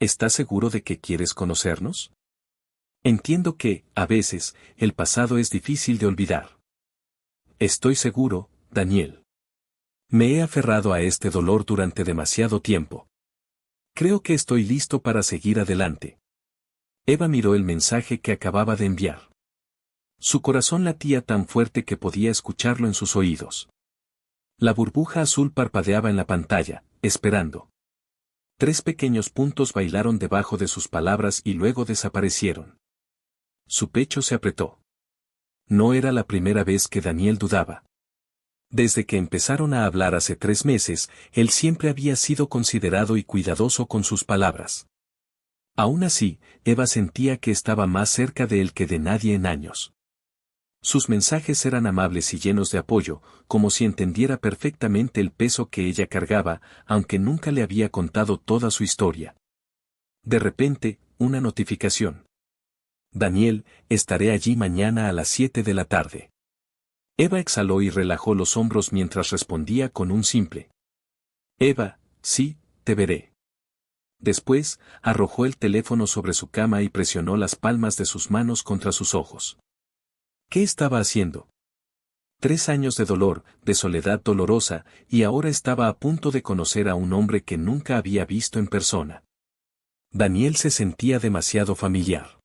¿Estás seguro de que quieres conocernos? Entiendo que, a veces, el pasado es difícil de olvidar. Estoy seguro, Daniel. Me he aferrado a este dolor durante demasiado tiempo. Creo que estoy listo para seguir adelante. Eva miró el mensaje que acababa de enviar. Su corazón latía tan fuerte que podía escucharlo en sus oídos. La burbuja azul parpadeaba en la pantalla, esperando. 3 pequeños puntos bailaron debajo de sus palabras y luego desaparecieron. Su pecho se apretó. No era la primera vez que Daniel dudaba. Desde que empezaron a hablar hace 3 meses, él siempre había sido considerado y cuidadoso con sus palabras. Aún así, Eva sentía que estaba más cerca de él que de nadie en años. Sus mensajes eran amables y llenos de apoyo, como si entendiera perfectamente el peso que ella cargaba, aunque nunca le había contado toda su historia. De repente, una notificación. Daniel, estaré allí mañana a las 7 de la tarde. Eva exhaló y relajó los hombros mientras respondía con un simple. Eva, sí, te veré. Después, arrojó el teléfono sobre su cama y presionó las palmas de sus manos contra sus ojos. ¿Qué estaba haciendo? 3 años de dolor, de soledad dolorosa, y ahora estaba a punto de conocer a un hombre que nunca había visto en persona. Daniel se sentía demasiado familiar.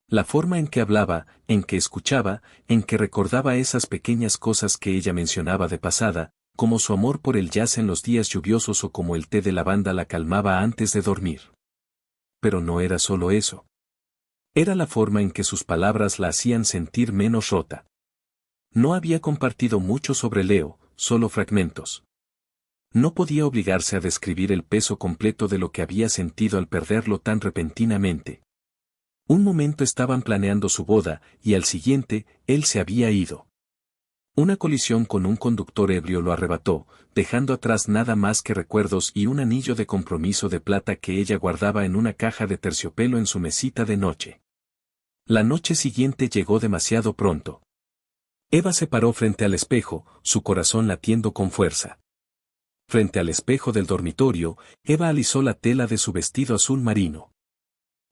La forma en que hablaba, en que escuchaba, en que recordaba esas pequeñas cosas que ella mencionaba de pasada, como su amor por el jazz en los días lluviosos o como el té de lavanda la calmaba antes de dormir. Pero no era solo eso. Era la forma en que sus palabras la hacían sentir menos rota. No había compartido mucho sobre Leo, solo fragmentos. No podía obligarse a describir el peso completo de lo que había sentido al perderlo tan repentinamente. Un momento estaban planeando su boda, y al siguiente, él se había ido. Una colisión con un conductor ebrio lo arrebató, dejando atrás nada más que recuerdos y un anillo de compromiso de plata que ella guardaba en una caja de terciopelo en su mesita de noche. La noche siguiente llegó demasiado pronto. Eva se paró frente al espejo, su corazón latiendo con fuerza. Frente al espejo del dormitorio, Eva alisó la tela de su vestido azul marino.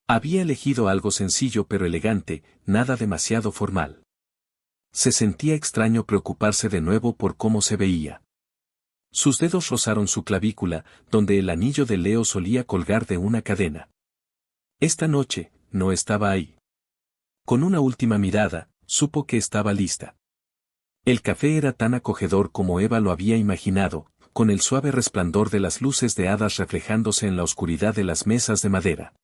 Había elegido algo sencillo pero elegante, nada demasiado formal. Se sentía extraño preocuparse de nuevo por cómo se veía. Sus dedos rozaron su clavícula, donde el anillo de Leo solía colgar de una cadena. Esta noche, no estaba ahí. Con una última mirada, supo que estaba lista. El café era tan acogedor como Eva lo había imaginado, con el suave resplandor de las luces de hadas reflejándose en la oscuridad de las mesas de madera.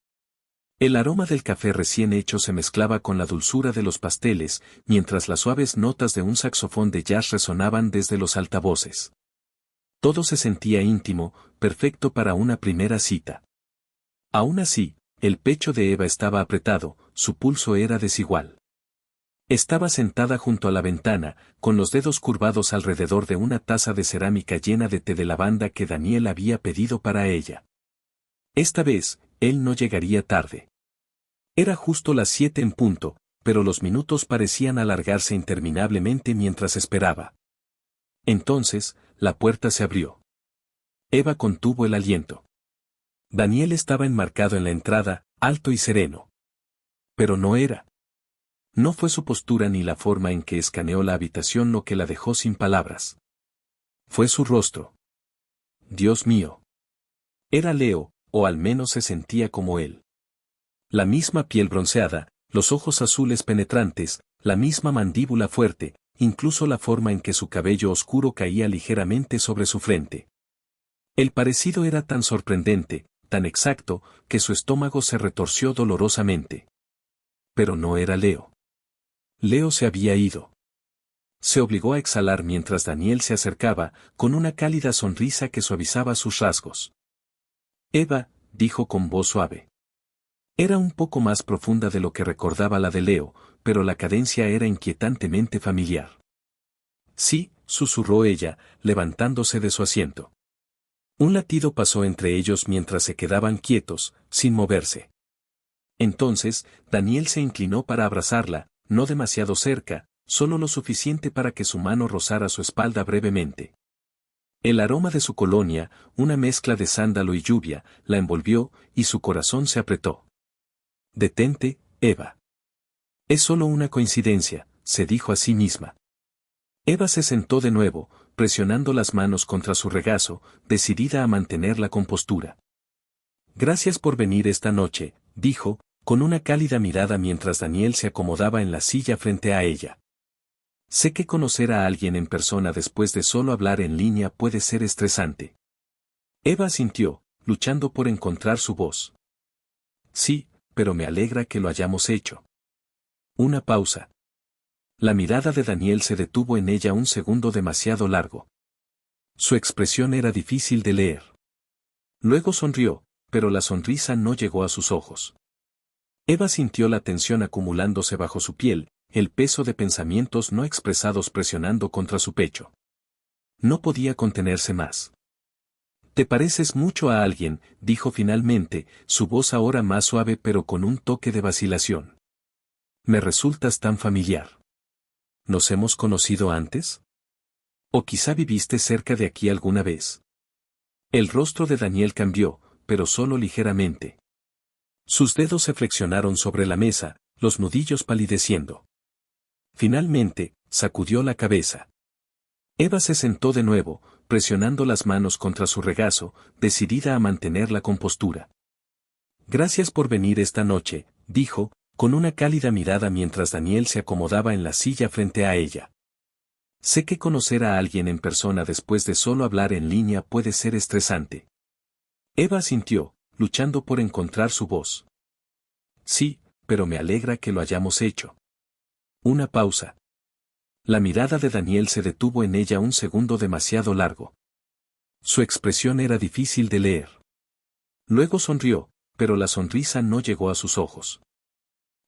El aroma del café recién hecho se mezclaba con la dulzura de los pasteles, mientras las suaves notas de un saxofón de jazz resonaban desde los altavoces. Todo se sentía íntimo, perfecto para una primera cita. Aún así, el pecho de Eva estaba apretado, su pulso era desigual. Estaba sentada junto a la ventana, con los dedos curvados alrededor de una taza de cerámica llena de té de lavanda que Daniel había pedido para ella. Esta vez, él no llegaría tarde. Era justo las 7 en punto, pero los minutos parecían alargarse interminablemente mientras esperaba. Entonces, la puerta se abrió. Eva contuvo el aliento. Daniel estaba enmarcado en la entrada, alto y sereno. Pero no era. No fue su postura ni la forma en que escaneó la habitación lo que la dejó sin palabras. Fue su rostro. Dios mío. Era Leo, o al menos se sentía como él. La misma piel bronceada, los ojos azules penetrantes, la misma mandíbula fuerte, incluso la forma en que su cabello oscuro caía ligeramente sobre su frente. El parecido era tan sorprendente, tan exacto, que su estómago se retorció dolorosamente. Pero no era Leo. Leo se había ido. Se obligó a exhalar mientras Daniel se acercaba, con una cálida sonrisa que suavizaba sus rasgos. Eva, dijo con voz suave. Era un poco más profunda de lo que recordaba la de Leo, pero la cadencia era inquietantemente familiar. Sí, susurró ella, levantándose de su asiento. Un latido pasó entre ellos mientras se quedaban quietos, sin moverse. Entonces, Daniel se inclinó para abrazarla, no demasiado cerca, solo lo suficiente para que su mano rozara su espalda brevemente. El aroma de su colonia, una mezcla de sándalo y lluvia, la envolvió, y su corazón se apretó. Detente, Eva. Es solo una coincidencia, se dijo a sí misma. Eva se sentó de nuevo, presionando las manos contra su regazo, decidida a mantener la compostura. Gracias por venir esta noche, dijo, con una cálida mirada mientras Daniel se acomodaba en la silla frente a ella. Sé que conocer a alguien en persona después de solo hablar en línea puede ser estresante. Eva asintió, luchando por encontrar su voz. Sí, pero me alegra que lo hayamos hecho. Una pausa. La mirada de Daniel se detuvo en ella un segundo demasiado largo. Su expresión era difícil de leer. Luego sonrió, pero la sonrisa no llegó a sus ojos. Eva sintió la tensión acumulándose bajo su piel, el peso de pensamientos no expresados presionando contra su pecho. No podía contenerse más. Te pareces mucho a alguien, dijo finalmente, su voz ahora más suave pero con un toque de vacilación. Me resultas tan familiar. ¿Nos hemos conocido antes? ¿O quizá viviste cerca de aquí alguna vez? El rostro de Daniel cambió, pero solo ligeramente. Sus dedos se flexionaron sobre la mesa, los nudillos palideciendo. Finalmente, sacudió la cabeza. Eva se sentó de nuevo, presionando las manos contra su regazo, decidida a mantener la compostura. Gracias por venir esta noche, dijo, con una cálida mirada mientras Daniel se acomodaba en la silla frente a ella. Sé que conocer a alguien en persona después de solo hablar en línea puede ser estresante. Eva asintió, luchando por encontrar su voz. Sí, pero me alegra que lo hayamos hecho. Una pausa. La mirada de Daniel se detuvo en ella un segundo demasiado largo. Su expresión era difícil de leer. Luego sonrió, pero la sonrisa no llegó a sus ojos.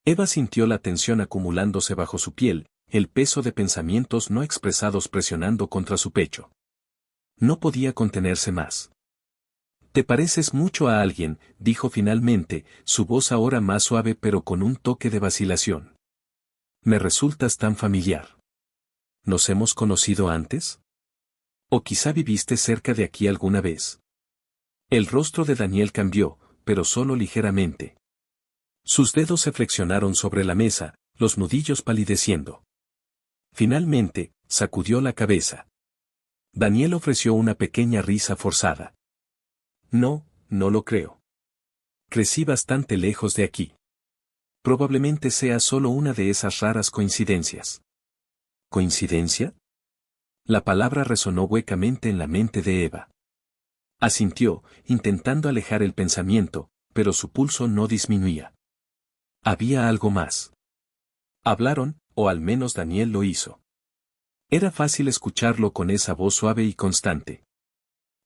Eva sintió la tensión acumulándose bajo su piel, el peso de pensamientos no expresados presionando contra su pecho. No podía contenerse más. Te pareces mucho a alguien, dijo finalmente, su voz ahora más suave pero con un toque de vacilación. Me resultas tan familiar. ¿Nos hemos conocido antes? ¿O quizá viviste cerca de aquí alguna vez? El rostro de Daniel cambió, pero solo ligeramente. Sus dedos se flexionaron sobre la mesa, los nudillos palideciendo. Finalmente, sacudió la cabeza. Daniel ofreció una pequeña risa forzada. No, no lo creo. Crecí bastante lejos de aquí. Probablemente sea solo una de esas raras coincidencias. ¿Coincidencia? La palabra resonó huecamente en la mente de Eva. Asintió, intentando alejar el pensamiento, pero su pulso no disminuía. Había algo más. Hablaron, o al menos Daniel lo hizo. Era fácil escucharlo con esa voz suave y constante.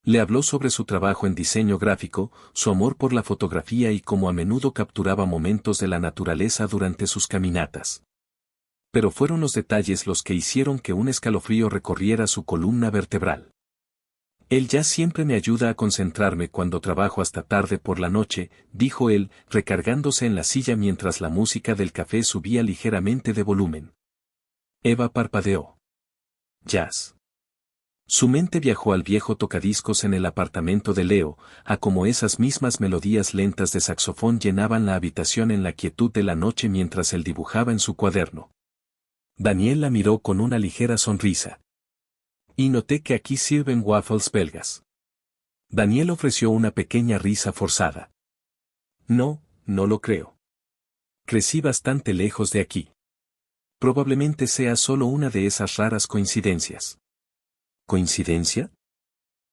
Le habló sobre su trabajo en diseño gráfico, su amor por la fotografía y cómo a menudo capturaba momentos de la naturaleza durante sus caminatas. Pero fueron los detalles los que hicieron que un escalofrío recorriera su columna vertebral. Él ya siempre me ayuda a concentrarme cuando trabajo hasta tarde por la noche, dijo él, recargándose en la silla mientras la música del café subía ligeramente de volumen. Eva parpadeó. Jazz. Su mente viajó al viejo tocadiscos en el apartamento de Leo, a cómo esas mismas melodías lentas de saxofón llenaban la habitación en la quietud de la noche mientras él dibujaba en su cuaderno. Daniel la miró con una ligera sonrisa. Y noté que aquí sirven waffles belgas. Daniel ofreció una pequeña risa forzada. No, no lo creo. Crecí bastante lejos de aquí. Probablemente sea solo una de esas raras coincidencias. ¿Coincidencia?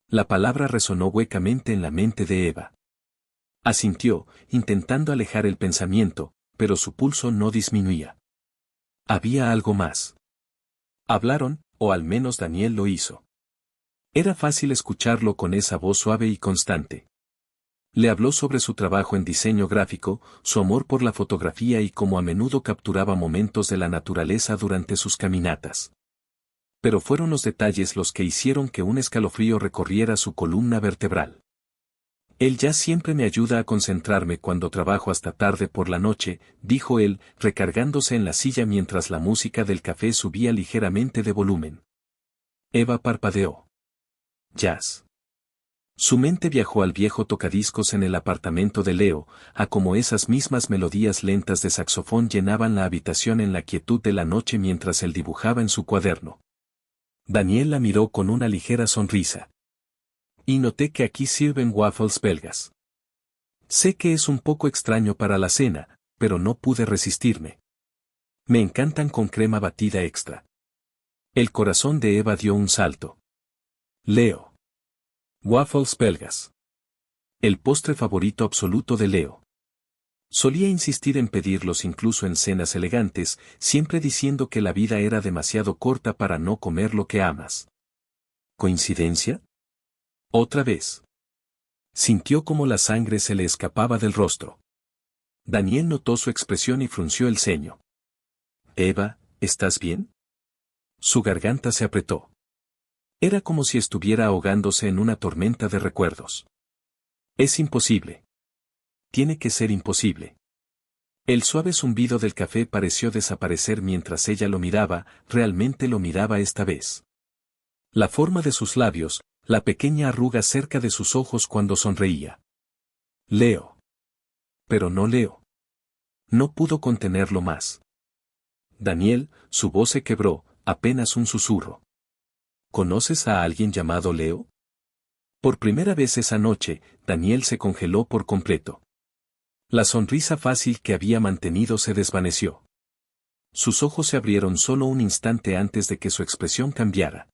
La palabra resonó huecamente en la mente de Eva. Asintió, intentando alejar el pensamiento, pero su pulso no disminuía. Había algo más. Hablaron, o al menos Daniel lo hizo. Era fácil escucharlo con esa voz suave y constante. Le habló sobre su trabajo en diseño gráfico, su amor por la fotografía y cómo a menudo capturaba momentos de la naturaleza durante sus caminatas. Pero fueron los detalles los que hicieron que un escalofrío recorriera su columna vertebral. Él ya siempre me ayuda a concentrarme cuando trabajo hasta tarde por la noche, dijo él, recargándose en la silla mientras la música del café subía ligeramente de volumen. Eva parpadeó. jazz. Su mente viajó al viejo tocadiscos en el apartamento de Leo, a cómo esas mismas melodías lentas de saxofón llenaban la habitación en la quietud de la noche mientras él dibujaba en su cuaderno. Daniel la miró con una ligera sonrisa. Y noté que aquí sirven waffles belgas. Sé que es un poco extraño para la cena, pero no pude resistirme. Me encantan con crema batida extra. El corazón de Eva dio un salto. Leo. Waffles belgas. El postre favorito absoluto de Leo. Solía insistir en pedirlos incluso en cenas elegantes, siempre diciendo que la vida era demasiado corta para no comer lo que amas. ¿Coincidencia? Otra vez. Sintió como la sangre se le escapaba del rostro. Daniel notó su expresión y frunció el ceño. Eva, ¿estás bien? Su garganta se apretó. Era como si estuviera ahogándose en una tormenta de recuerdos. Es imposible. Tiene que ser imposible. El suave zumbido del café pareció desaparecer mientras ella lo miraba, realmente lo miraba esta vez. La forma de sus labios, la pequeña arruga cerca de sus ojos cuando sonreía. Leo. Pero no Leo. No pudo contenerlo más. Daniel, su voz se quebró, apenas un susurro. ¿Conoces a alguien llamado Leo? Por primera vez esa noche, Daniel se congeló por completo. La sonrisa fácil que había mantenido se desvaneció. Sus ojos se abrieron solo un instante antes de que su expresión cambiara.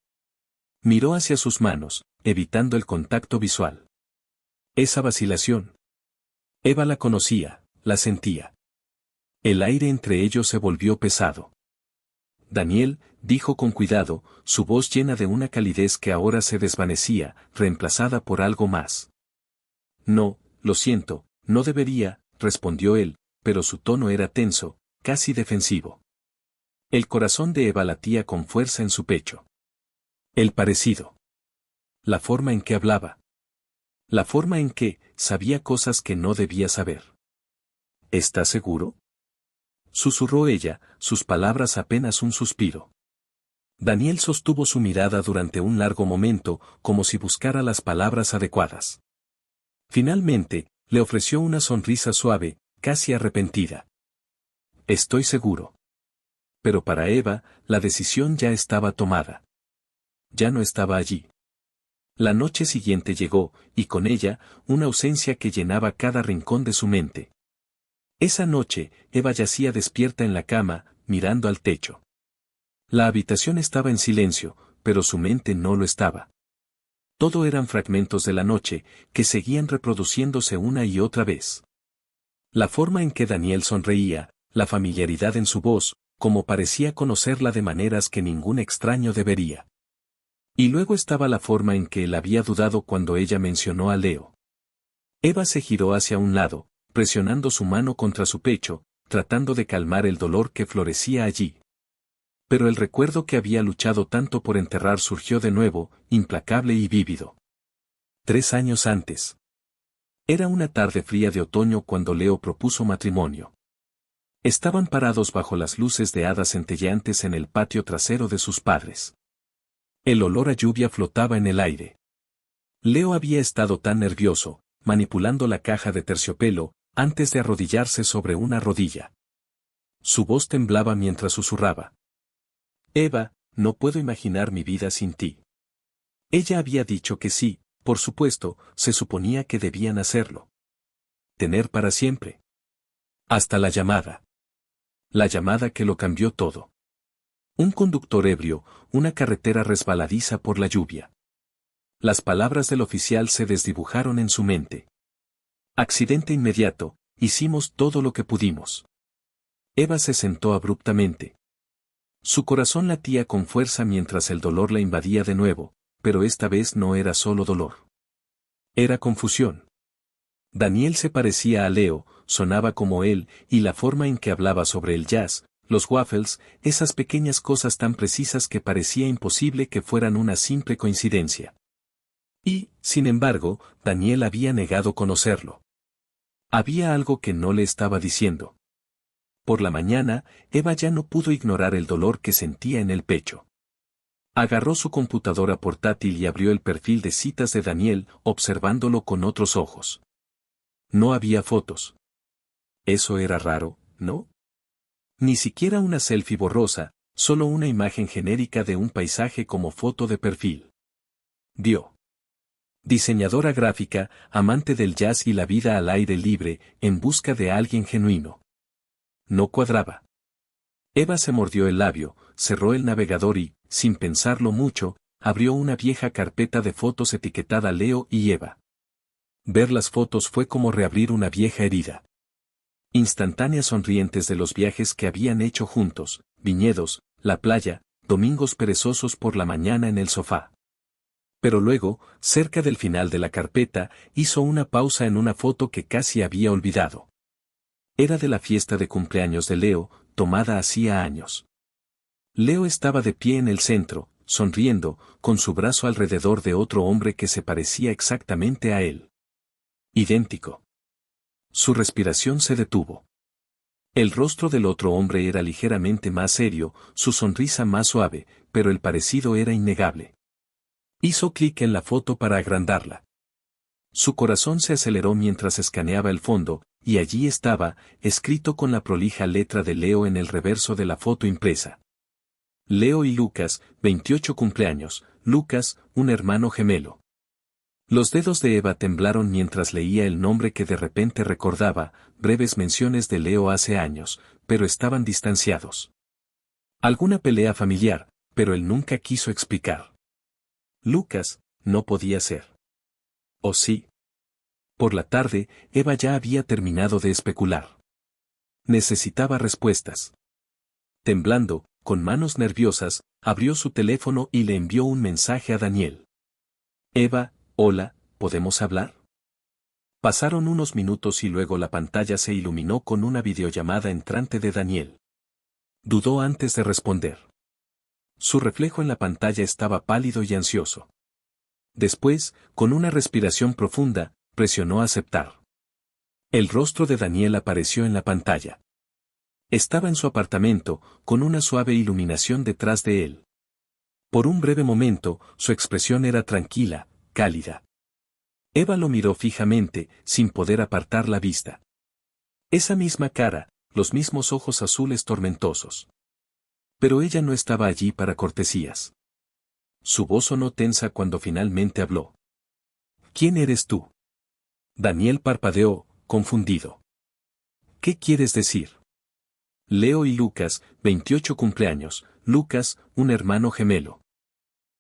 Miró hacia sus manos, evitando el contacto visual. Esa vacilación. Eva la conocía, la sentía. El aire entre ellos se volvió pesado. Daniel, dijo con cuidado, su voz llena de una calidez que ahora se desvanecía, reemplazada por algo más. No, lo siento, no debería, respondió él, pero su tono era tenso, casi defensivo. El corazón de Eva latía con fuerza en su pecho. El parecido. La forma en que hablaba. La forma en que sabía cosas que no debía saber. ¿Estás seguro? Susurró ella, sus palabras apenas un suspiro. Daniel sostuvo su mirada durante un largo momento, como si buscara las palabras adecuadas. Finalmente, le ofreció una sonrisa suave, casi arrepentida. Estoy seguro. Pero para Eva, la decisión ya estaba tomada. Ya no estaba allí. La noche siguiente llegó, y con ella, una ausencia que llenaba cada rincón de su mente. Esa noche, Eva yacía despierta en la cama, mirando al techo. La habitación estaba en silencio, pero su mente no lo estaba. Todo eran fragmentos de la noche, que seguían reproduciéndose una y otra vez. La forma en que Daniel sonreía, la familiaridad en su voz, como parecía conocerla de maneras que ningún extraño debería. Y luego estaba la forma en que él había dudado cuando ella mencionó a Leo. Eva se giró hacia un lado, presionando su mano contra su pecho, tratando de calmar el dolor que florecía allí. Pero el recuerdo que había luchado tanto por enterrar surgió de nuevo, implacable y vívido. 3 años antes. Era una tarde fría de otoño cuando Leo propuso matrimonio. Estaban parados bajo las luces de hadas centelleantes en el patio trasero de sus padres. El olor a lluvia flotaba en el aire. Leo había estado tan nervioso, manipulando la caja de terciopelo, antes de arrodillarse sobre una rodilla. Su voz temblaba mientras susurraba. Eva, no puedo imaginar mi vida sin ti. Ella había dicho que sí, por supuesto, se suponía que debían hacerlo. Tener para siempre. Hasta la llamada. La llamada que lo cambió todo. Un conductor ebrio, una carretera resbaladiza por la lluvia. Las palabras del oficial se desdibujaron en su mente. Accidente inmediato, hicimos todo lo que pudimos. Eva se sentó abruptamente. Su corazón latía con fuerza mientras el dolor la invadía de nuevo, pero esta vez no era solo dolor. Era confusión. Daniel se parecía a Leo, sonaba como él, y la forma en que hablaba sobre el jazz, los waffles, esas pequeñas cosas tan precisas que parecía imposible que fueran una simple coincidencia. Y, sin embargo, Daniel había negado conocerlo. Había algo que no le estaba diciendo. Por la mañana, Eva ya no pudo ignorar el dolor que sentía en el pecho. Agarró su computadora portátil y abrió el perfil de citas de Daniel, observándolo con otros ojos. No había fotos. Eso era raro, ¿no? Ni siquiera una selfie borrosa, solo una imagen genérica de un paisaje como foto de perfil. Dio. Diseñadora gráfica, amante del jazz y la vida al aire libre, en busca de alguien genuino. No cuadraba. Eva se mordió el labio, cerró el navegador y, sin pensarlo mucho, abrió una vieja carpeta de fotos etiquetada Leo y Eva. Ver las fotos fue como reabrir una vieja herida. Instantáneas sonrientes de los viajes que habían hecho juntos, viñedos, la playa, domingos perezosos por la mañana en el sofá. Pero luego, cerca del final de la carpeta, hizo una pausa en una foto que casi había olvidado. Era de la fiesta de cumpleaños de Leo, tomada hacía años. Leo estaba de pie en el centro, sonriendo, con su brazo alrededor de otro hombre que se parecía exactamente a él. Idéntico. Su respiración se detuvo. El rostro del otro hombre era ligeramente más serio, su sonrisa más suave, pero el parecido era innegable. Hizo clic en la foto para agrandarla. Su corazón se aceleró mientras escaneaba el fondo, y allí estaba, escrito con la prolija letra de Leo en el reverso de la foto impresa. Leo y Lucas, 28 cumpleaños, Lucas, un hermano gemelo. Los dedos de Eva temblaron mientras leía el nombre que de repente recordaba, breves menciones de Leo hace años, pero estaban distanciados. Alguna pelea familiar, pero él nunca quiso explicar. Lucas, no podía ser. ¿O sí? Por la tarde, Eva ya había terminado de especular. Necesitaba respuestas. Temblando, con manos nerviosas, abrió su teléfono y le envió un mensaje a Daniel. Eva, hola, ¿podemos hablar? Pasaron unos minutos y luego la pantalla se iluminó con una videollamada entrante de Daniel. Dudó antes de responder. Su reflejo en la pantalla estaba pálido y ansioso. Después, con una respiración profunda, presionó aceptar. El rostro de Daniel apareció en la pantalla. Estaba en su apartamento, con una suave iluminación detrás de él. Por un breve momento, su expresión era tranquila, cálida. Eva lo miró fijamente, sin poder apartar la vista. Esa misma cara, los mismos ojos azules tormentosos. Pero ella no estaba allí para cortesías. Su voz sonó tensa cuando finalmente habló. ¿Quién eres tú? Daniel parpadeó, confundido. ¿Qué quieres decir? Leo y Lucas, 28 cumpleaños, Lucas, un hermano gemelo.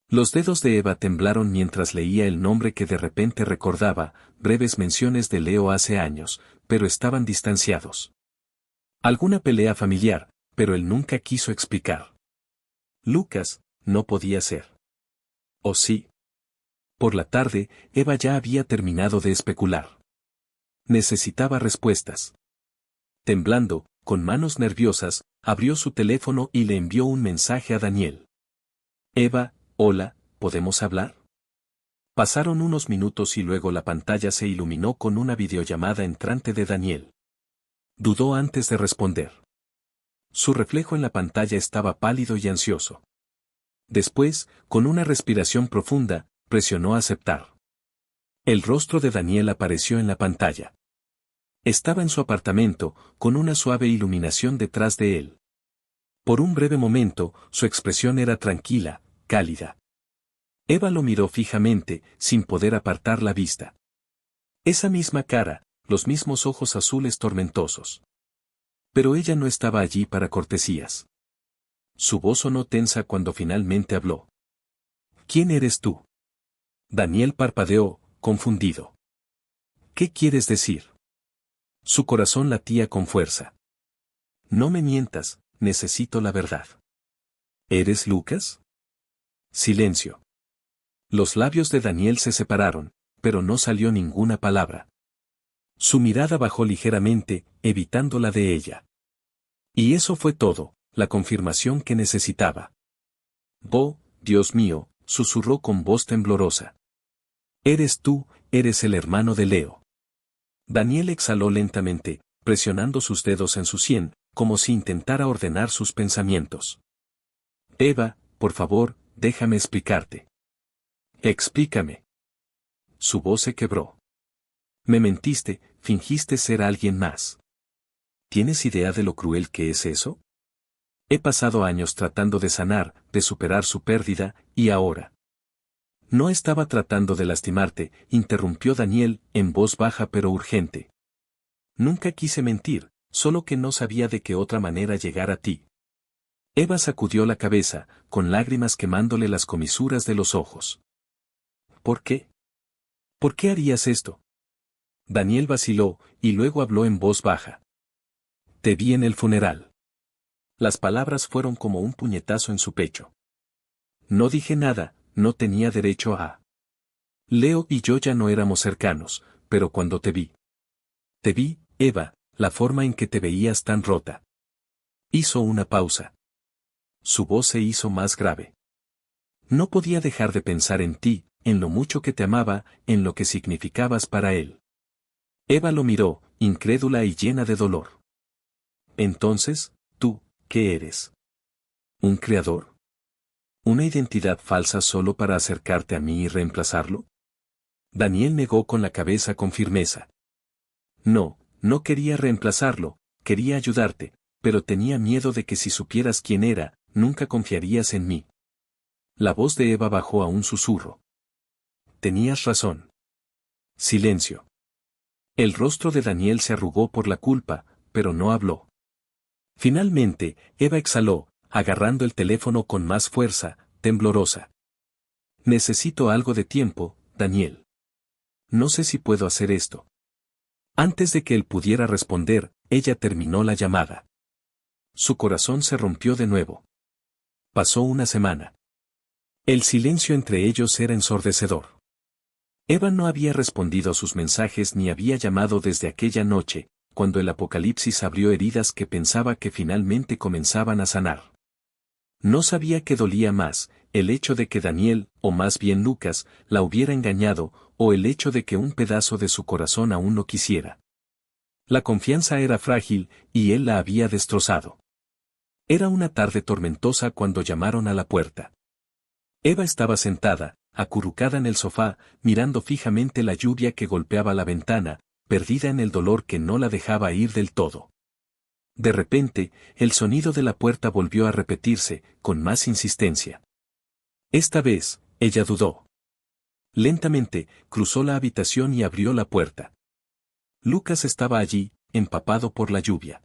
Los dedos de Eva temblaron mientras leía el nombre que de repente recordaba, breves menciones de Leo hace años, pero estaban distanciados. Alguna pelea familiar, pero él nunca quiso explicar. Lucas, no podía ser. ¿O sí? Por la tarde, Eva ya había terminado de especular. Necesitaba respuestas. Temblando, con manos nerviosas, abrió su teléfono y le envió un mensaje a Daniel. Eva, hola, ¿podemos hablar? Pasaron unos minutos y luego la pantalla se iluminó con una videollamada entrante de Daniel. Dudó antes de responder. Su reflejo en la pantalla estaba pálido y ansioso. Después, con una respiración profunda, presionó aceptar. El rostro de Daniel apareció en la pantalla. Estaba en su apartamento, con una suave iluminación detrás de él. Por un breve momento, su expresión era tranquila, cálida. Eva lo miró fijamente, sin poder apartar la vista. Esa misma cara, los mismos ojos azules tormentosos. Pero ella no estaba allí para cortesías. Su voz sonó tensa cuando finalmente habló. ¿Quién eres tú? Daniel parpadeó, confundido. ¿Qué quieres decir? Su corazón latía con fuerza. No me mientas, necesito la verdad. ¿Eres Lucas? Silencio. Los labios de Daniel se separaron, pero no salió ninguna palabra. Su mirada bajó ligeramente, evitando la de ella. Y eso fue todo, la confirmación que necesitaba. Oh, Dios mío, susurró con voz temblorosa. Eres tú, eres el hermano de Leo. Daniel exhaló lentamente, presionando sus dedos en su sien, como si intentara ordenar sus pensamientos. Eva, por favor, déjame explicarte. Explícame. Su voz se quebró. Me mentiste, fingiste ser alguien más. ¿Tienes idea de lo cruel que es eso? He pasado años tratando de sanar, de superar su pérdida, y ahora. No estaba tratando de lastimarte, interrumpió Daniel, en voz baja pero urgente. Nunca quise mentir, solo que no sabía de qué otra manera llegar a ti. Eva sacudió la cabeza, con lágrimas quemándole las comisuras de los ojos. ¿Por qué? ¿Por qué harías esto? Daniel vaciló, y luego habló en voz baja. Te vi en el funeral. Las palabras fueron como un puñetazo en su pecho. No dije nada, no tenía derecho a. Leo y yo ya no éramos cercanos, pero cuando te vi, Eva, la forma en que te veías tan rota. Hizo una pausa. Su voz se hizo más grave. No podía dejar de pensar en ti, en lo mucho que te amaba, en lo que significabas para él. Eva lo miró, incrédula y llena de dolor. Entonces, ¿tú, qué eres? ¿Un creador? ¿Una identidad falsa solo para acercarte a mí y reemplazarlo? Daniel negó con la cabeza con firmeza. No, no quería reemplazarlo, quería ayudarte, pero tenía miedo de que si supieras quién era, nunca confiarías en mí. La voz de Eva bajó a un susurro. Tenías razón. Silencio. El rostro de Daniel se arrugó por la culpa, pero no habló. Finalmente, Eva exhaló, agarrando el teléfono con más fuerza, temblorosa. Necesito algo de tiempo, Daniel. No sé si puedo hacer esto. Antes de que él pudiera responder, ella terminó la llamada. Su corazón se rompió de nuevo. Pasó una semana. El silencio entre ellos era ensordecedor. Eva no había respondido a sus mensajes ni había llamado desde aquella noche, cuando el apocalipsis abrió heridas que pensaba que finalmente comenzaban a sanar. No sabía qué dolía más, el hecho de que Daniel, o más bien Lucas, la hubiera engañado, o el hecho de que un pedazo de su corazón aún no quisiera. La confianza era frágil, y él la había destrozado. Era una tarde tormentosa cuando llamaron a la puerta. Eva estaba sentada, acurrucada en el sofá, mirando fijamente la lluvia que golpeaba la ventana, perdida en el dolor que no la dejaba ir del todo. De repente, el sonido de la puerta volvió a repetirse, con más insistencia. Esta vez, ella dudó. Lentamente, cruzó la habitación y abrió la puerta. Lucas estaba allí, empapado por la lluvia.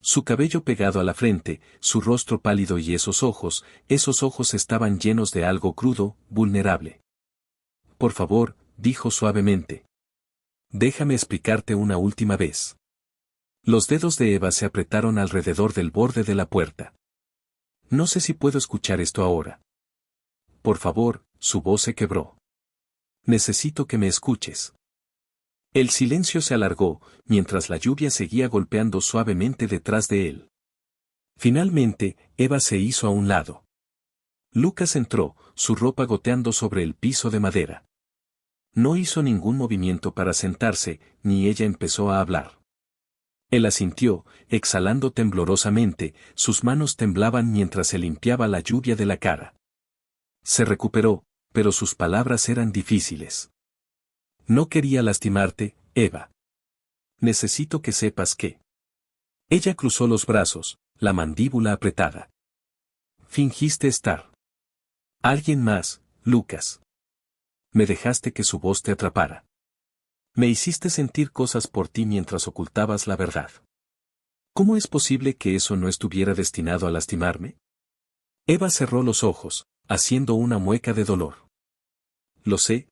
Su cabello pegado a la frente, su rostro pálido y esos ojos estaban llenos de algo crudo, vulnerable. Por favor, dijo suavemente. Déjame explicarte una última vez. Los dedos de Eva se apretaron alrededor del borde de la puerta. No sé si puedo escuchar esto ahora. Por favor, su voz se quebró. Necesito que me escuches. El silencio se alargó, mientras la lluvia seguía golpeando suavemente detrás de él. Finalmente, Eva se hizo a un lado. Lucas entró, su ropa goteando sobre el piso de madera. No hizo ningún movimiento para sentarse, ni ella empezó a hablar. Él asintió, exhalando temblorosamente, sus manos temblaban mientras se limpiaba la lluvia de la cara. Se recuperó, pero sus palabras eran difíciles. No quería lastimarte, Eva. Necesito que sepas que. Ella cruzó los brazos, la mandíbula apretada. Fingiste estar. Alguien más, Lucas. Me dejaste que su voz te atrapara. Me hiciste sentir cosas por ti mientras ocultabas la verdad. ¿Cómo es posible que eso no estuviera destinado a lastimarme? Eva cerró los ojos, haciendo una mueca de dolor. Lo sé,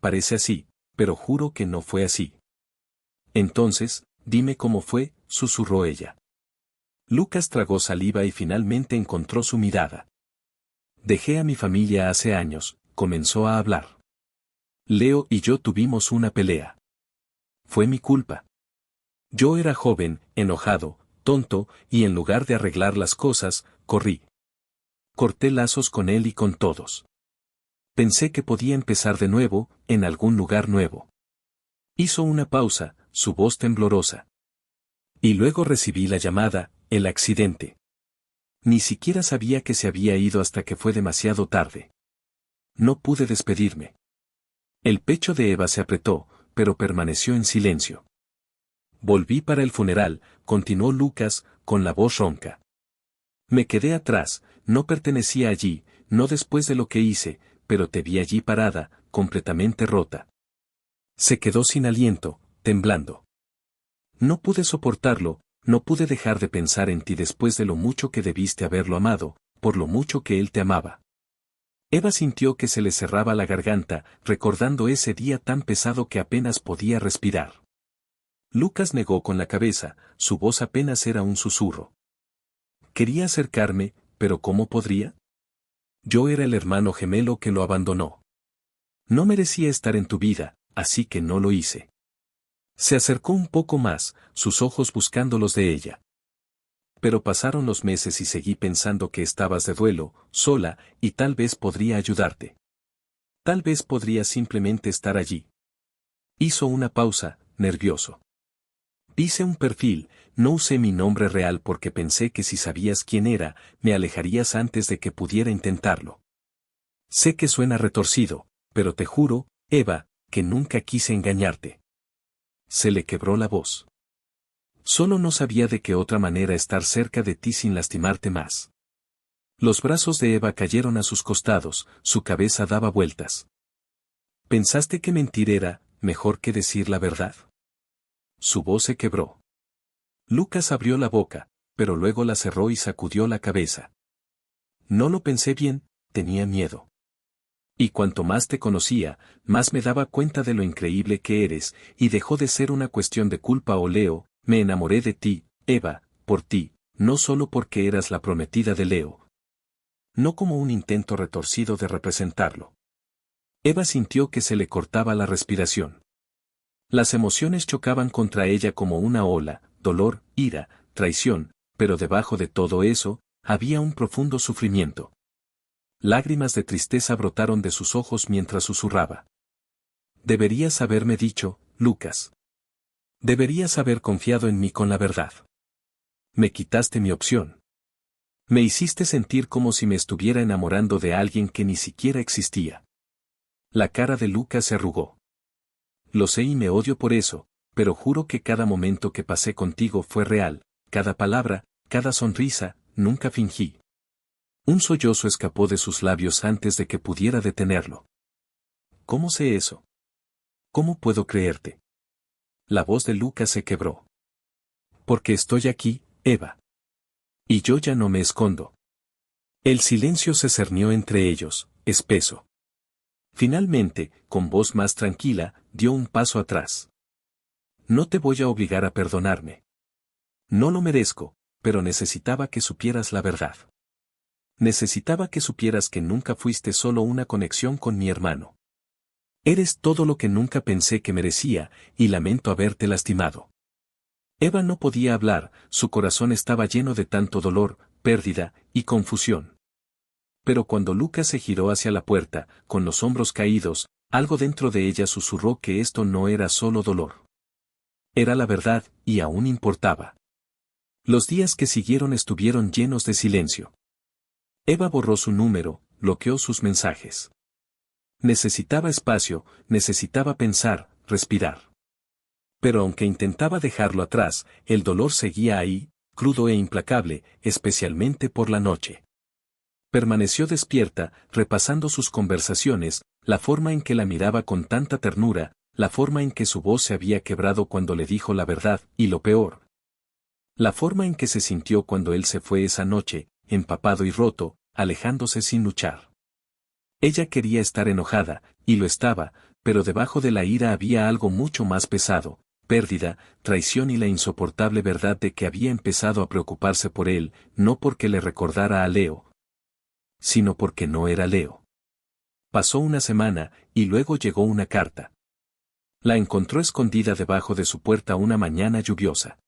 parece así, pero juro que no fue así. Entonces, dime cómo fue, susurró ella. Lucas tragó saliva y finalmente encontró su mirada. Dejé a mi familia hace años, comenzó a hablar. Leo y yo tuvimos una pelea. Fue mi culpa. Yo era joven, enojado, tonto, y en lugar de arreglar las cosas, corrí. Corté lazos con él y con todos. Pensé que podía empezar de nuevo, en algún lugar nuevo. Hizo una pausa, su voz temblorosa. Y luego recibí la llamada, el accidente. Ni siquiera sabía que se había ido hasta que fue demasiado tarde. No pude despedirme. El pecho de Eva se apretó, pero permaneció en silencio. Volví para el funeral, continuó Lucas, con la voz ronca. Me quedé atrás, no pertenecía allí, no después de lo que hice, pero te vi allí parada, completamente rota. Se quedó sin aliento, temblando. No pude soportarlo, no pude dejar de pensar en ti después de lo mucho que debiste haberlo amado, por lo mucho que él te amaba. Eva sintió que se le cerraba la garganta, recordando ese día tan pesado que apenas podía respirar. Lucas negó con la cabeza, su voz apenas era un susurro. Quería acercarme, pero ¿cómo podría? Yo era el hermano gemelo que lo abandonó. No merecía estar en tu vida, así que no lo hice. Se acercó un poco más, sus ojos buscando los de ella. Pero pasaron los meses y seguí pensando que estabas de duelo, sola, y tal vez podría ayudarte. Tal vez podría simplemente estar allí. Hizo una pausa, nervioso. Hice un perfil, no usé mi nombre real porque pensé que si sabías quién era, me alejarías antes de que pudiera intentarlo. Sé que suena retorcido, pero te juro, Eva, que nunca quise engañarte. Se le quebró la voz. Solo no sabía de qué otra manera estar cerca de ti sin lastimarte más. Los brazos de Eva cayeron a sus costados, su cabeza daba vueltas. ¿Pensaste que mentir era mejor que decir la verdad? Su voz se quebró. Lucas abrió la boca, pero luego la cerró y sacudió la cabeza. No lo pensé bien, tenía miedo. Y cuanto más te conocía, más me daba cuenta de lo increíble que eres, y dejó de ser una cuestión de culpa o Leo, me enamoré de ti, Eva, por ti, no solo porque eras la prometida de Leo. No como un intento retorcido de representarlo. Eva sintió que se le cortaba la respiración. Las emociones chocaban contra ella como una ola, dolor, ira, traición, pero debajo de todo eso, había un profundo sufrimiento. Lágrimas de tristeza brotaron de sus ojos mientras susurraba. Deberías haberme dicho, Lucas. Deberías haber confiado en mí con la verdad. Me quitaste mi opción. Me hiciste sentir como si me estuviera enamorando de alguien que ni siquiera existía. La cara de Lucas se arrugó. Lo sé y me odio por eso, pero juro que cada momento que pasé contigo fue real, cada palabra, cada sonrisa, nunca fingí. Un sollozo escapó de sus labios antes de que pudiera detenerlo. ¿Cómo sé eso? ¿Cómo puedo creerte? La voz de Lucas se quebró. Porque estoy aquí, Eva. Y yo ya no me escondo. El silencio se cernió entre ellos, espeso. Finalmente, con voz más tranquila, dio un paso atrás. No te voy a obligar a perdonarme. No lo merezco, pero necesitaba que supieras la verdad. Necesitaba que supieras que nunca fuiste solo una conexión con mi hermano. Eres todo lo que nunca pensé que merecía, y lamento haberte lastimado. Eva no podía hablar, su corazón estaba lleno de tanto dolor, pérdida y confusión. Pero cuando Lucas se giró hacia la puerta, con los hombros caídos, algo dentro de ella susurró que esto no era solo dolor. Era la verdad, y aún importaba. Los días que siguieron estuvieron llenos de silencio. Eva borró su número, bloqueó sus mensajes. Necesitaba espacio, necesitaba pensar, respirar. Pero aunque intentaba dejarlo atrás, el dolor seguía ahí, crudo e implacable, especialmente por la noche. Permaneció despierta, repasando sus conversaciones, la forma en que la miraba con tanta ternura, la forma en que su voz se había quebrado cuando le dijo la verdad, y lo peor. La forma en que se sintió cuando él se fue esa noche, empapado y roto, alejándose sin luchar. Ella quería estar enojada, y lo estaba, pero debajo de la ira había algo mucho más pesado, pérdida, traición y la insoportable verdad de que había empezado a preocuparse por él, no porque le recordara a Leo, sino porque no era Leo. Pasó una semana, y luego llegó una carta. La encontró escondida debajo de su puerta una mañana lluviosa.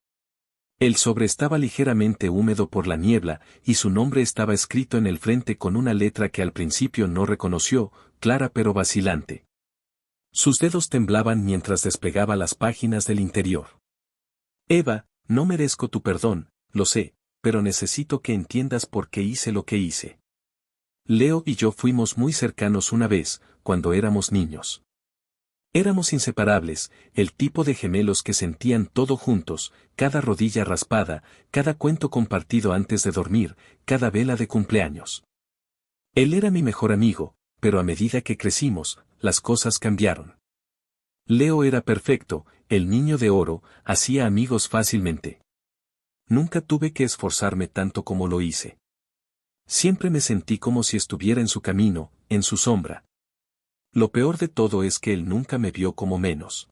El sobre estaba ligeramente húmedo por la niebla, y su nombre estaba escrito en el frente con una letra que al principio no reconoció, clara pero vacilante. Sus dedos temblaban mientras despegaba las páginas del interior. Eva, no merezco tu perdón, lo sé, pero necesito que entiendas por qué hice lo que hice. Leo y yo fuimos muy cercanos una vez, cuando éramos niños. Éramos inseparables, el tipo de gemelos que sentían todo juntos, cada rodilla raspada, cada cuento compartido antes de dormir, cada vela de cumpleaños. Él era mi mejor amigo, pero a medida que crecimos, las cosas cambiaron. Leo era perfecto, el niño de oro, hacía amigos fácilmente. Nunca tuve que esforzarme tanto como lo hice. Siempre me sentí como si estuviera en su camino, en su sombra. Lo peor de todo es que él nunca me vio como menos.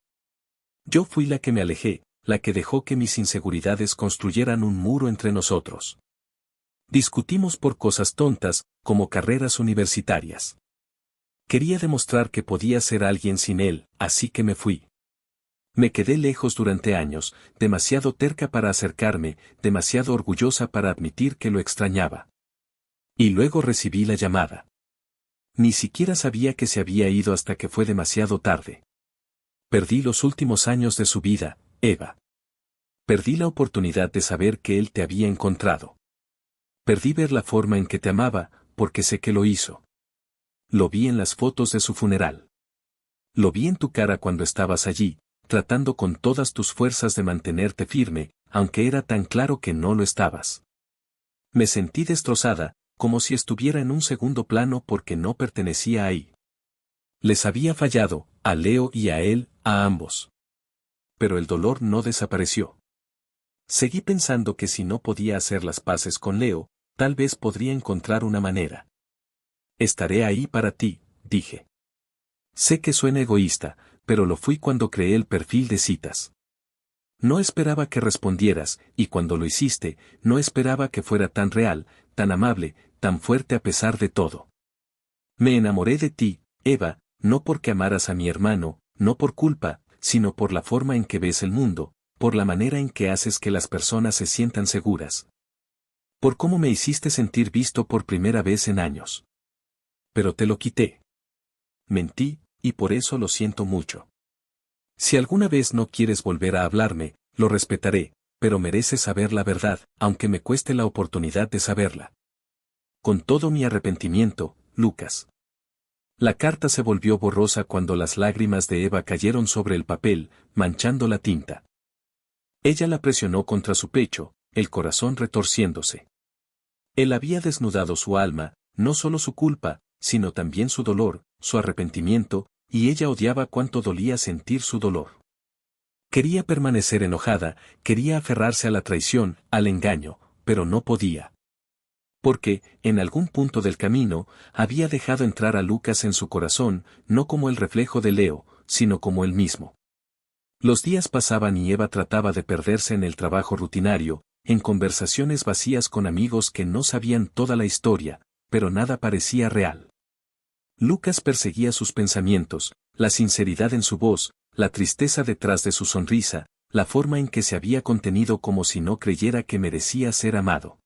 Yo fui la que me alejé, la que dejó que mis inseguridades construyeran un muro entre nosotros. Discutimos por cosas tontas, como carreras universitarias. Quería demostrar que podía ser alguien sin él, así que me fui. Me quedé lejos durante años, demasiado terca para acercarme, demasiado orgullosa para admitir que lo extrañaba. Y luego recibí la llamada. Ni siquiera sabía que se había ido hasta que fue demasiado tarde. Perdí los últimos años de su vida, Eva. Perdí la oportunidad de saber que él te había encontrado. Perdí ver la forma en que te amaba, porque sé que lo hizo. Lo vi en las fotos de su funeral. Lo vi en tu cara cuando estabas allí, tratando con todas tus fuerzas de mantenerte firme, aunque era tan claro que no lo estabas. Me sentí destrozada, como si estuviera en un segundo plano porque no pertenecía ahí. Les había fallado, a Leo y a él, a ambos. Pero el dolor no desapareció. Seguí pensando que si no podía hacer las paces con Leo, tal vez podría encontrar una manera. Estaré ahí para ti, dije. Sé que suena egoísta, pero lo fui cuando creé el perfil de citas. No esperaba que respondieras, y cuando lo hiciste, no esperaba que fuera tan real, tan amable, tan fuerte a pesar de todo. Me enamoré de ti, Eva, no porque amaras a mi hermano, no por culpa, sino por la forma en que ves el mundo, por la manera en que haces que las personas se sientan seguras. Por cómo me hiciste sentir visto por primera vez en años. Pero te lo quité. Mentí, y por eso lo siento mucho. Si alguna vez no quieres volver a hablarme, lo respetaré, pero mereces saber la verdad, aunque me cueste la oportunidad de saberla. Con todo mi arrepentimiento, Lucas. La carta se volvió borrosa cuando las lágrimas de Eva cayeron sobre el papel, manchando la tinta. Ella la presionó contra su pecho, el corazón retorciéndose. Él había desnudado su alma, no solo su culpa, sino también su dolor, su arrepentimiento, y ella odiaba cuánto dolía sentir su dolor. Quería permanecer enojada, quería aferrarse a la traición, al engaño, pero no podía. Porque, en algún punto del camino, había dejado entrar a Lucas en su corazón, no como el reflejo de Leo, sino como él mismo. Los días pasaban y Eva trataba de perderse en el trabajo rutinario, en conversaciones vacías con amigos que no sabían toda la historia, pero nada parecía real. Lucas perseguía sus pensamientos, la sinceridad en su voz, la tristeza detrás de su sonrisa, la forma en que se había contenido como si no creyera que merecía ser amado.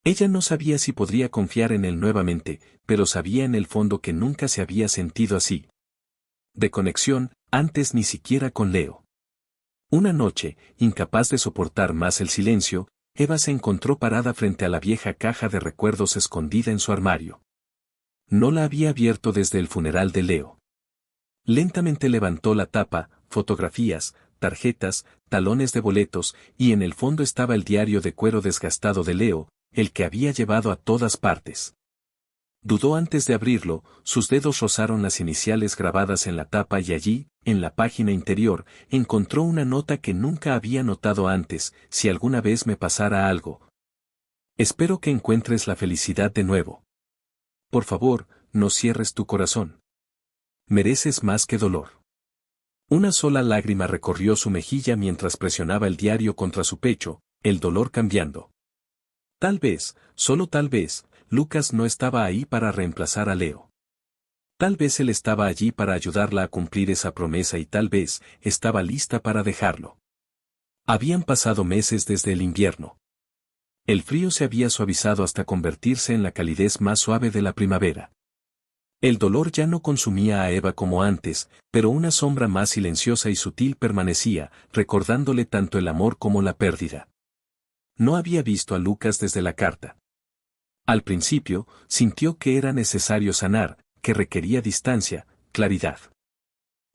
Ella no sabía si podría confiar en él nuevamente, pero sabía en el fondo que nunca se había sentido así. De conexión, antes ni siquiera con Leo. Una noche, incapaz de soportar más el silencio, Eva se encontró parada frente a la vieja caja de recuerdos escondida en su armario. No la había abierto desde el funeral de Leo. Lentamente levantó la tapa, fotografías, tarjetas, talones de boletos, y en el fondo estaba el diario de cuero desgastado de Leo, el que había llevado a todas partes. Dudó antes de abrirlo, sus dedos rozaron las iniciales grabadas en la tapa y allí, en la página interior, encontró una nota que nunca había notado antes: si alguna vez me pasara algo. Espero que encuentres la felicidad de nuevo. Por favor, no cierres tu corazón. Mereces más que dolor. Una sola lágrima recorrió su mejilla mientras presionaba el diario contra su pecho, el dolor cambiando. Tal vez, solo tal vez, Lucas no estaba ahí para reemplazar a Leo. Tal vez él estaba allí para ayudarla a cumplir esa promesa y tal vez estaba lista para dejarlo. Habían pasado meses desde el invierno. El frío se había suavizado hasta convertirse en la calidez más suave de la primavera. El dolor ya no consumía a Eva como antes, pero una sombra más silenciosa y sutil permanecía, recordándole tanto el amor como la pérdida. No había visto a Lucas desde la carta. Al principio, sintió que era necesario sanar, que requería distancia, claridad.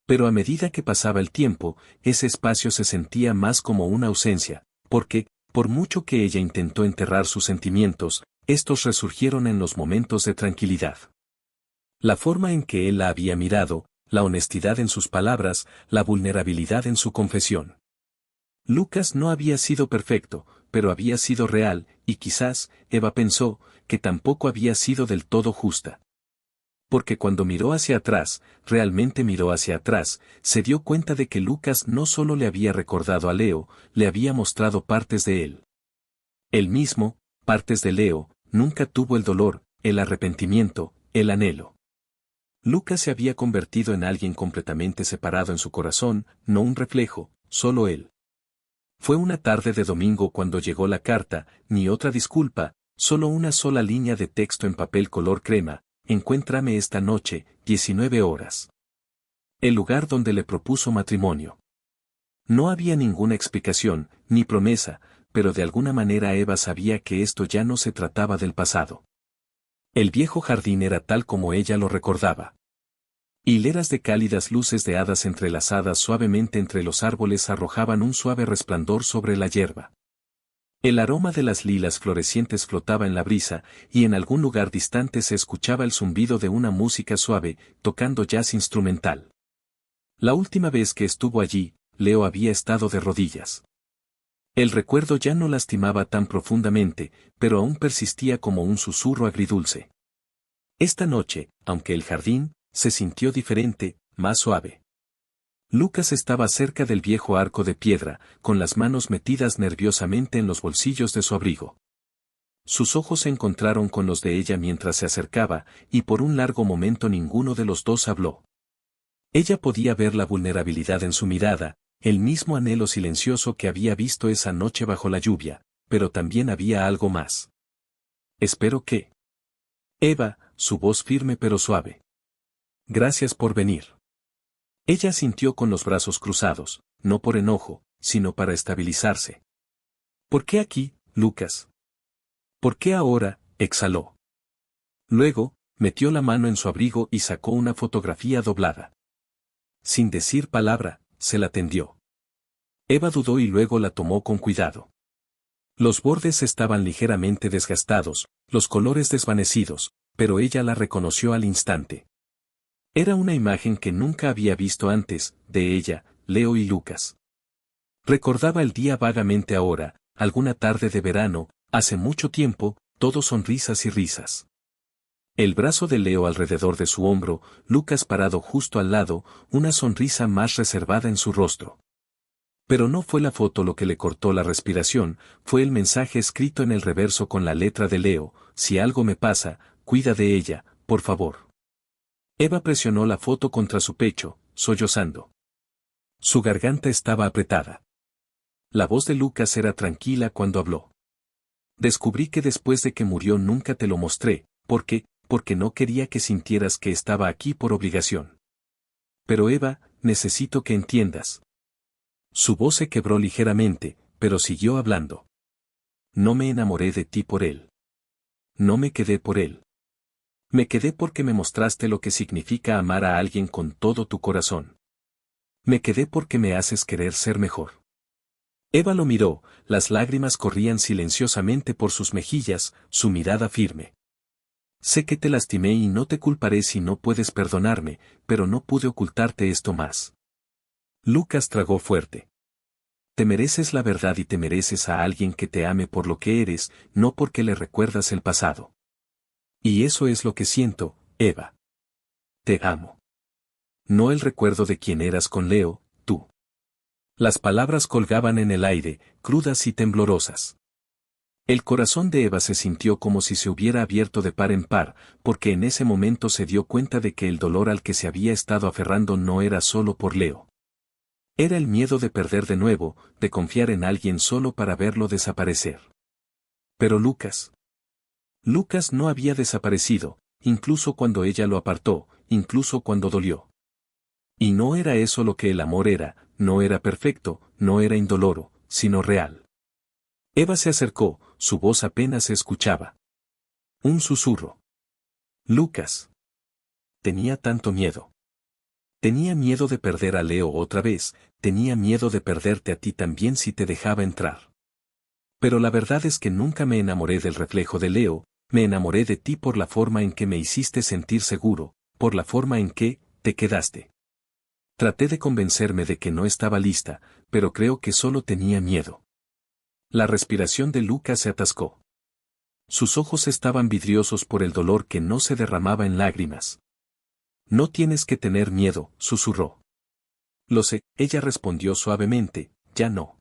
Pero a medida que pasaba el tiempo, ese espacio se sentía más como una ausencia, porque, por mucho que ella intentó enterrar sus sentimientos, estos resurgieron en los momentos de tranquilidad. La forma en que él la había mirado, la honestidad en sus palabras, la vulnerabilidad en su confesión. Lucas no había sido perfecto, pero había sido real, y quizás, Eva pensó, que tampoco había sido del todo justa. Porque cuando miró hacia atrás, realmente miró hacia atrás, se dio cuenta de que Lucas no solo le había recordado a Leo, le había mostrado partes de él. Él mismo, partes de Leo, nunca tuvo el dolor, el arrepentimiento, el anhelo. Lucas se había convertido en alguien completamente separado en su corazón, no un reflejo, solo él. Fue una tarde de domingo cuando llegó la carta, ni otra disculpa, solo una sola línea de texto en papel color crema: encuéntrame esta noche, 19 horas. El lugar donde le propuso matrimonio. No había ninguna explicación, ni promesa, pero de alguna manera Eva sabía que esto ya no se trataba del pasado. El viejo jardín era tal como ella lo recordaba. Hileras de cálidas luces de hadas entrelazadas suavemente entre los árboles arrojaban un suave resplandor sobre la hierba. El aroma de las lilas florecientes flotaba en la brisa, y en algún lugar distante se escuchaba el zumbido de una música suave, tocando jazz instrumental. La última vez que estuvo allí, Leo había estado de rodillas. El recuerdo ya no lastimaba tan profundamente, pero aún persistía como un susurro agridulce. Esta noche, aunque el jardín, se sintió diferente, más suave. Lucas estaba cerca del viejo arco de piedra, con las manos metidas nerviosamente en los bolsillos de su abrigo. Sus ojos se encontraron con los de ella mientras se acercaba, y por un largo momento ninguno de los dos habló. Ella podía ver la vulnerabilidad en su mirada, el mismo anhelo silencioso que había visto esa noche bajo la lluvia, pero también había algo más. Espero que... Eva, su voz firme pero suave. Gracias por venir. Ella sintió con los brazos cruzados, no por enojo, sino para estabilizarse. ¿Por qué aquí, Lucas? ¿Por qué ahora? Exhaló. Luego, metió la mano en su abrigo y sacó una fotografía doblada. Sin decir palabra, se la tendió. Eva dudó y luego la tomó con cuidado. Los bordes estaban ligeramente desgastados, los colores desvanecidos, pero ella la reconoció al instante. Era una imagen que nunca había visto antes, de ella, Leo y Lucas. Recordaba el día vagamente ahora, alguna tarde de verano, hace mucho tiempo, todo sonrisas y risas. El brazo de Leo alrededor de su hombro, Lucas parado justo al lado, una sonrisa más reservada en su rostro. Pero no fue la foto lo que le cortó la respiración, fue el mensaje escrito en el reverso con la letra de Leo: si algo me pasa, cuida de ella, por favor. Eva presionó la foto contra su pecho, sollozando. Su garganta estaba apretada. La voz de Lucas era tranquila cuando habló. Descubrí que después de que murió nunca te lo mostré, porque no quería que sintieras que estaba aquí por obligación. Pero Eva, necesito que entiendas. Su voz se quebró ligeramente, pero siguió hablando. No me enamoré de ti por él. No me quedé por él. Me quedé porque me mostraste lo que significa amar a alguien con todo tu corazón. Me quedé porque me haces querer ser mejor. Eva lo miró, las lágrimas corrían silenciosamente por sus mejillas, su mirada firme. Sé que te lastimé y no te culparé si no puedes perdonarme, pero no pude ocultarte esto más. Lucas tragó fuerte. Te mereces la verdad y te mereces a alguien que te ame por lo que eres, no porque le recuerdas el pasado. Y eso es lo que siento, Eva. Te amo. No el recuerdo de quién eras con Leo, tú. Las palabras colgaban en el aire, crudas y temblorosas. El corazón de Eva se sintió como si se hubiera abierto de par en par, porque en ese momento se dio cuenta de que el dolor al que se había estado aferrando no era solo por Leo. Era el miedo de perder de nuevo, de confiar en alguien solo para verlo desaparecer. Pero Lucas. Lucas no había desaparecido, incluso cuando ella lo apartó, incluso cuando dolió. Y no era eso lo que el amor era, no era perfecto, no era indoloro, sino real. Eva se acercó, su voz apenas se escuchaba. Un susurro. Lucas. Tenía tanto miedo. Tenía miedo de perder a Leo otra vez, tenía miedo de perderte a ti también si te dejaba entrar. Pero la verdad es que nunca me enamoré del reflejo de Leo, me enamoré de ti por la forma en que me hiciste sentir seguro, por la forma en que te quedaste. Traté de convencerme de que no estaba lista, pero creo que solo tenía miedo. La respiración de Lucas se atascó. Sus ojos estaban vidriosos por el dolor que no se derramaba en lágrimas. No tienes que tener miedo, susurró. Lo sé, ella respondió suavemente, ya no.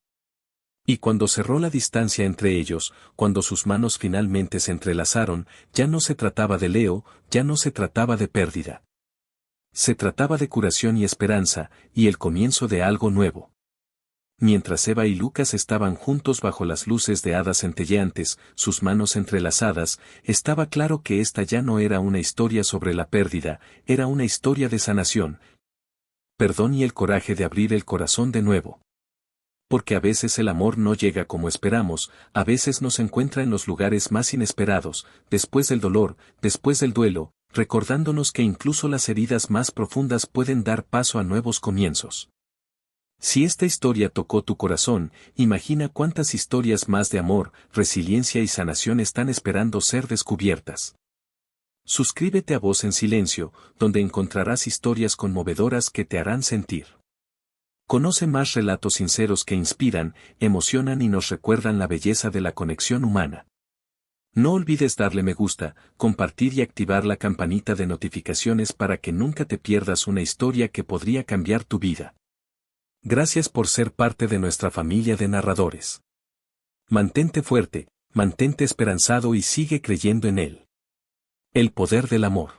Y cuando cerró la distancia entre ellos, cuando sus manos finalmente se entrelazaron, ya no se trataba de Leo, ya no se trataba de pérdida. Se trataba de curación y esperanza, y el comienzo de algo nuevo. Mientras Eva y Lucas estaban juntos bajo las luces de hadas centelleantes, sus manos entrelazadas, estaba claro que esta ya no era una historia sobre la pérdida, era una historia de sanación, perdón y el coraje de abrir el corazón de nuevo. Porque a veces el amor no llega como esperamos, a veces nos encuentra en los lugares más inesperados, después del dolor, después del duelo, recordándonos que incluso las heridas más profundas pueden dar paso a nuevos comienzos. Si esta historia tocó tu corazón, imagina cuántas historias más de amor, resiliencia y sanación están esperando ser descubiertas. Suscríbete a Voz en Silencio, donde encontrarás historias conmovedoras que te harán sentir. Conoce más relatos sinceros que inspiran, emocionan y nos recuerdan la belleza de la conexión humana. No olvides darle me gusta, compartir y activar la campanita de notificaciones para que nunca te pierdas una historia que podría cambiar tu vida. Gracias por ser parte de nuestra familia de narradores. Mantente fuerte, mantente esperanzado y sigue creyendo en él. El poder del amor.